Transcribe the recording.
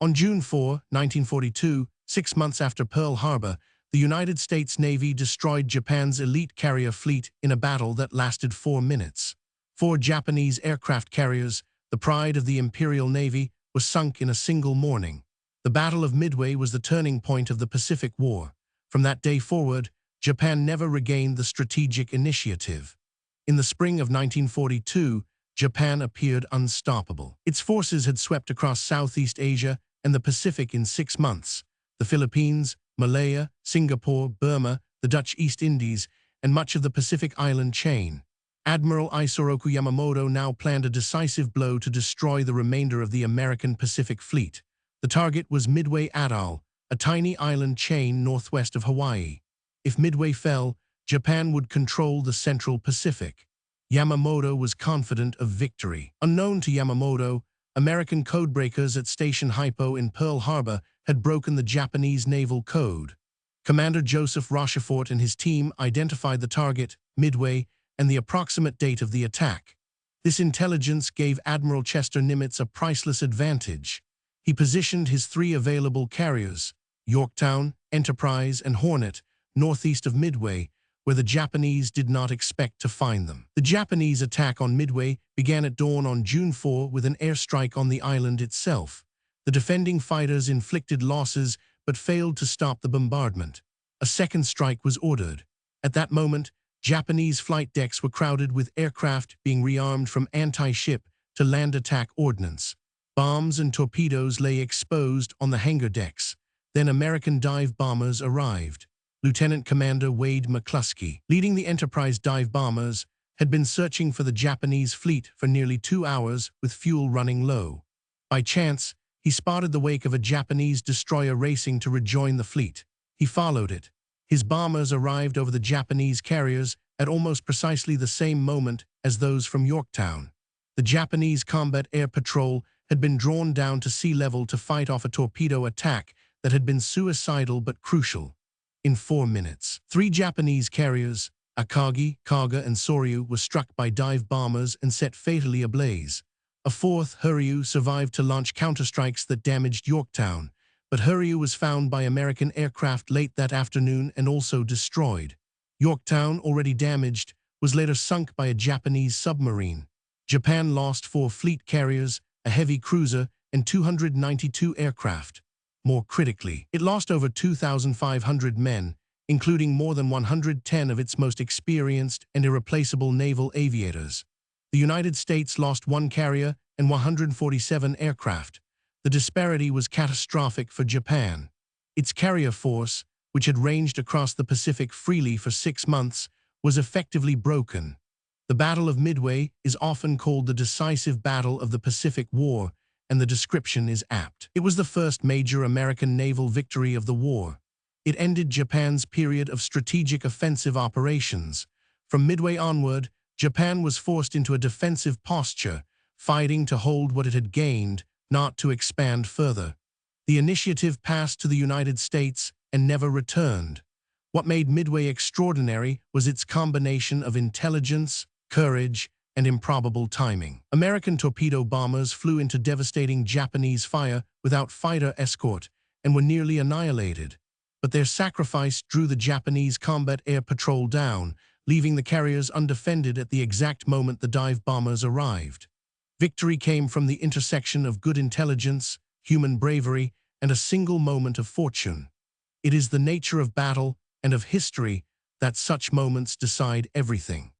On June 4, 1942, 6 months after Pearl Harbor, the United States Navy destroyed Japan's elite carrier fleet in a battle that lasted 4 minutes. 4 Japanese aircraft carriers, the pride of the Imperial Navy, were sunk in a single morning. The Battle of Midway was the turning point of the Pacific War. From that day forward, Japan never regained the strategic initiative. In the spring of 1942, Japan appeared unstoppable. Its forces had swept across Southeast Asia and the Pacific in 6 months. The Philippines, Malaya, Singapore, Burma, the Dutch East Indies, and much of the Pacific island chain. Admiral Isoroku Yamamoto now planned a decisive blow to destroy the remainder of the American Pacific Fleet. The target was Midway Atoll, a tiny island chain northwest of Hawaii. If Midway fell, Japan would control the Central Pacific. Yamamoto was confident of victory. Unknown to Yamamoto, American codebreakers at Station Hypo in Pearl Harbor had broken the Japanese naval code. Commander Joseph Rochefort and his team identified the target, Midway, and the approximate date of the attack. This intelligence gave Admiral Chester Nimitz a priceless advantage. He positioned his 3 available carriers, Yorktown, Enterprise, and Hornet, northeast of Midway, where the Japanese did not expect to find them. The Japanese attack on Midway began at dawn on June 4 with an airstrike on the island itself. The defending fighters inflicted losses but failed to stop the bombardment. A second strike was ordered. At that moment, Japanese flight decks were crowded with aircraft being rearmed from anti-ship to land attack ordnance. Bombs and torpedoes lay exposed on the hangar decks. Then American dive bombers arrived. Lieutenant Commander Wade McCluskey, leading the Enterprise dive bombers, had been searching for the Japanese fleet for nearly 2 hours with fuel running low. By chance, he spotted the wake of a Japanese destroyer racing to rejoin the fleet. He followed it. His bombers arrived over the Japanese carriers at almost precisely the same moment as those from Yorktown. The Japanese Combat Air Patrol had been drawn down to sea level to fight off a torpedo attack that had been suicidal but crucial. In 4 minutes, 3 Japanese carriers, Akagi, Kaga, and Soryu, were struck by dive bombers and set fatally ablaze. A 4th, Huryu, survived to launch counterstrikes that damaged Yorktown, but Huryu was found by American aircraft late that afternoon and also destroyed. Yorktown, already damaged, was later sunk by a Japanese submarine. Japan lost 4 fleet carriers, a heavy cruiser, and 292 aircraft. More critically, it lost over 2,500 men, including more than 110 of its most experienced and irreplaceable naval aviators. The United States lost 1 carrier and 147 aircraft. The disparity was catastrophic for Japan. Its carrier force, which had ranged across the Pacific freely for 6 months, was effectively broken. The Battle of Midway is often called the decisive battle of the Pacific War, and the description is apt. It was the first major American naval victory of the war. It ended Japan's period of strategic offensive operations. From Midway onward, Japan was forced into a defensive posture, fighting to hold what it had gained, not to expand further. The initiative passed to the United States and never returned. What made Midway extraordinary was its combination of intelligence, courage, and improbable timing. American torpedo bombers flew into devastating Japanese fire without fighter escort and were nearly annihilated. But their sacrifice drew the Japanese Combat Air Patrol down, leaving the carriers undefended at the exact moment the dive bombers arrived. Victory came from the intersection of good intelligence, human bravery, and a single moment of fortune. It is the nature of battle and of history that such moments decide everything.